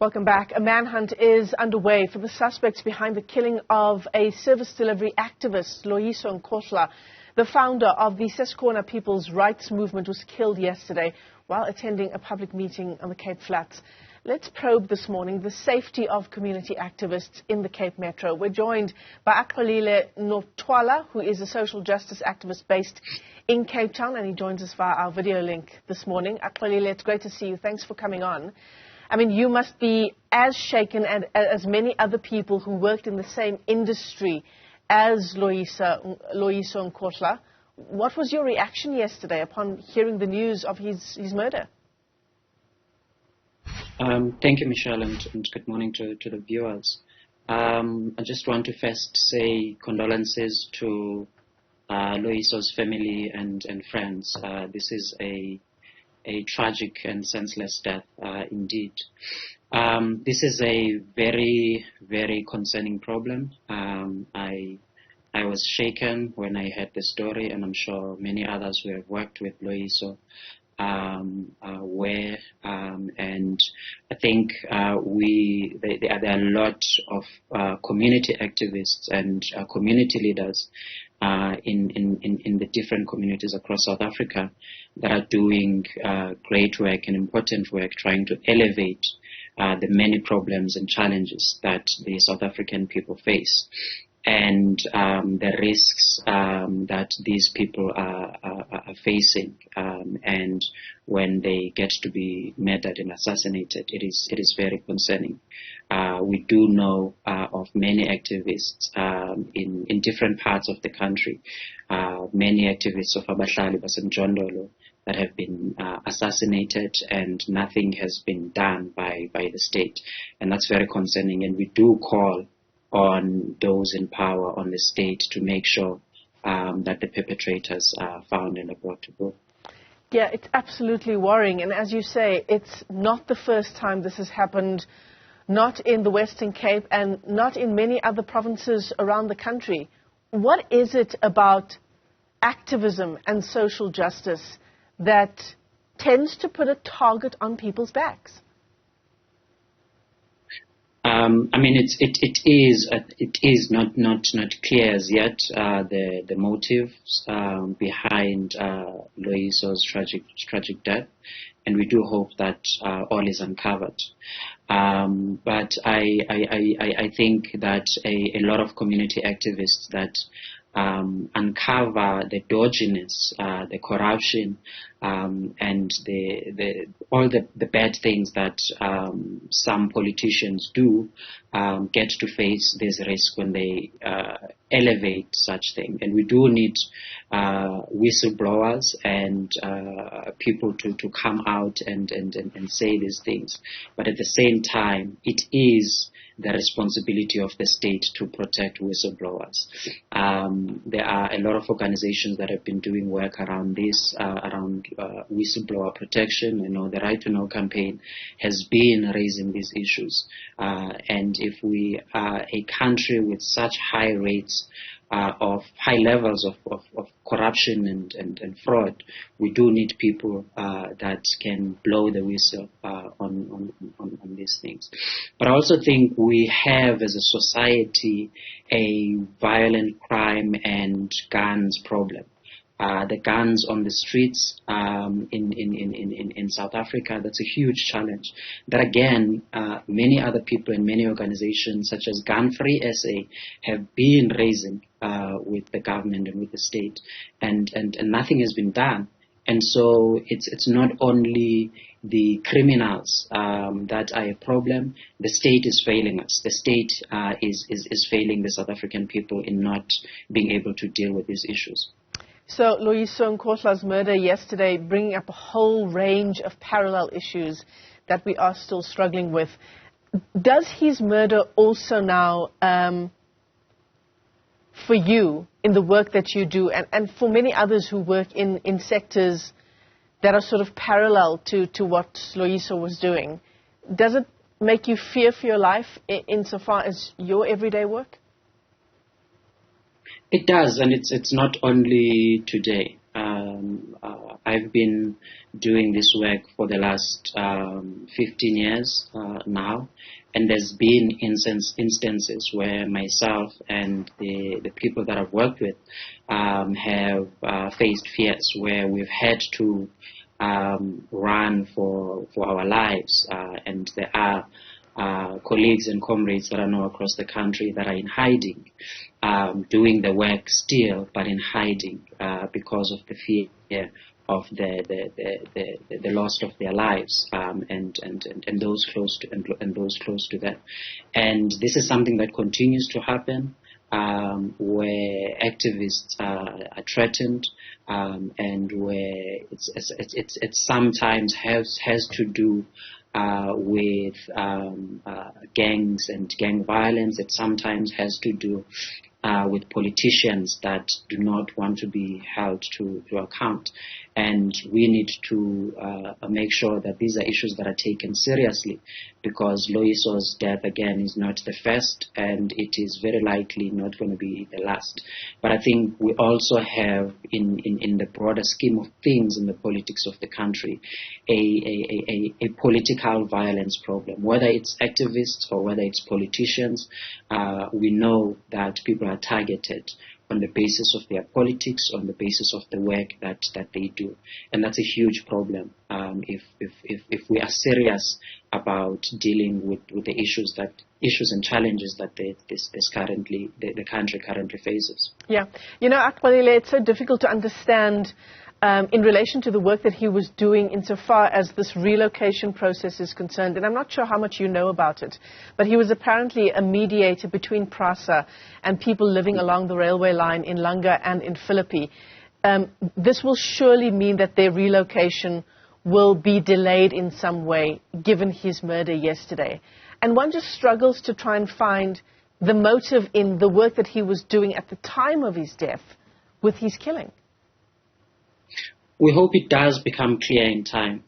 Welcome back. A manhunt is underway for the suspects behind the killing of a service delivery activist, Loyiso Nkohla. The founder of the Ses'khona People's Rights Movement was killed yesterday while attending a public meeting on the Cape Flats. Let's probe this morning the safety of community activists in the Cape Metro. We're joined by Axolile Notywala, who is a social justice activist based in Cape Town, and he joins us via our video link this morning. Axolile, it's great to see you. Thanks for coming on. I mean, you must be as shaken as many other people who worked in the same industry as Loyiso Nkohla. What was your reaction yesterday upon hearing the news of his murder? Thank you, Michelle, and good morning to the viewers. I just want to first say condolences to Loyiso's family and friends. This is a tragic and senseless death, indeed. This is a very, very concerning problem. I was shaken when I heard the story, and I'm sure many others who have worked with Loyiso were. And I think there are a lot of community activists and community leaders in the different communities across South Africa that are doing great work and important work trying to elevate the many problems and challenges that the South African people face, and the risks that these people are facing, and when they get to be murdered and assassinated, it is very concerning. We do know of many activists in different parts of the country, many activists of Abahlali Basemjondolo that have been assassinated, and nothing has been done by the state, and that's very concerning. And we do call on those in power, on the state, to make sure that the perpetrators are found and are brought to book. Yeah, it's absolutely worrying. And as you say, it's not the first time this has happened, not in the Western Cape and not in many other provinces around the country. What is it about activism and social justice that tends to put a target on people's backs? I mean, it is not clear as yet the motives behind Loyiso's tragic death, and we do hope that all is uncovered. But I think that a lot of community activists that uncover the dodginess, the corruption, and all the bad things that some politicians do, get to face this risk when they elevate such things. And we do need whistleblowers and people to come out and say these things. But at the same time, it is the responsibility of the state to protect whistleblowers. There are a lot of organizations that have been doing work around this, around whistleblower protection. You know, the Right to Know campaign has been raising these issues. And if we are a country with such high rates of high levels of corruption and fraud, we do need people that can blow the whistle on these things. But I also think we have, as a society, a violent crime and guns problem. The guns on the streets in South Africa, that's a huge challenge. That again, many other people and many organizations such as Gun Free SA have been raising with the government and with the state, and nothing has been done. And so it's not only the criminals that are a problem. The state is failing us. The state is failing the South African people in not being able to deal with these issues. So Loyiso Nkohla's murder yesterday bringing up a whole range of parallel issues that we are still struggling with. Does his murder also now, for you, in the work that you do, and for many others who work in sectors that are sort of parallel to what Loyiso was doing, does it make you fear for your life insofar as your everyday work? It does, and it's not only today. I've been doing this work for the last 15 years now, and there's been instances where myself and the people that I've worked with have faced fears where we've had to run for our lives, and there are colleagues and comrades that I know across the country that are in hiding, doing the work still, but in hiding because of the fear of the loss of their lives, and those close to them. And this is something that continues to happen, where activists are threatened, and where it sometimes has to do with gangs and gang violence. It sometimes has to do with politicians that do not want to be held to account. And we need to make sure that these are issues that are taken seriously, because Loyiso's death, again, is not the first, and it is very likely not going to be the last. But I think we also have, in the broader scheme of things in the politics of the country, a political violence problem. Whether it's activists or whether it's politicians, we know that people are targeted on the basis of their politics, on the basis of the work that they do. And that's a huge problem if we are serious about dealing with the issues and challenges that the country currently faces. Yeah. You know, Axolile, it's so difficult to understand in relation to the work that he was doing insofar as this relocation process is concerned, and I'm not sure how much you know about it, but he was apparently a mediator between PRASA and people living along the railway line in Langa and in Philippi. This will surely mean that their relocation will be delayed in some way, given his murder yesterday. And one just struggles to try and find the motive in the work that he was doing at the time of his death with his killing. We hope it does become clear in time.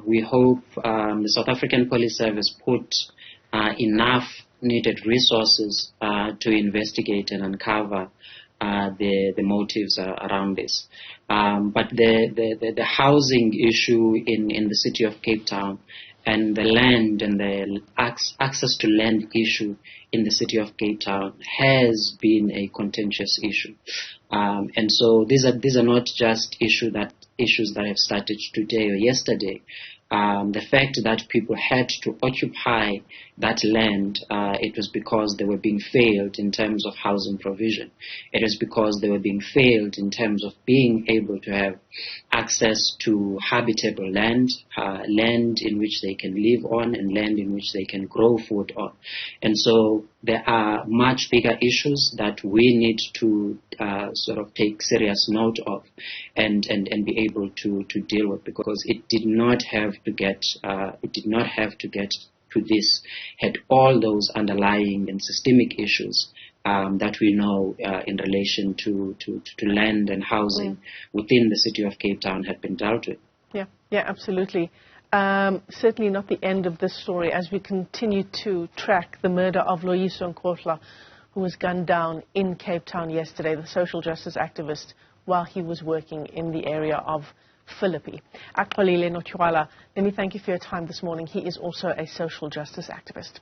We hope the South African Police Service put enough needed resources to investigate and uncover the motives around this. But the housing issue in the city of Cape Town, and the land and the access to land issue in the city of Cape Town has been a contentious issue. And so these are not just issues that have started today or yesterday. The fact that people had to occupy that land, it was because they were being failed in terms of housing provision. It was because they were being failed in terms of being able to have access to habitable land, land in which they can live on, and land in which they can grow food on. And so there are much bigger issues that we need to sort of take serious note of and be able to deal with, because it did not have to get to this, had all those underlying and systemic issues that we know in relation to land and housing within the city of Cape Town had been dealt with. Yeah, absolutely. Certainly not the end of this story as we continue to track the murder of Loyiso Nkohla, who was gunned down in Cape Town yesterday, the social justice activist, while he was working in the area of Philippi. Axolile Notywala, let me thank you for your time this morning. He is also a social justice activist.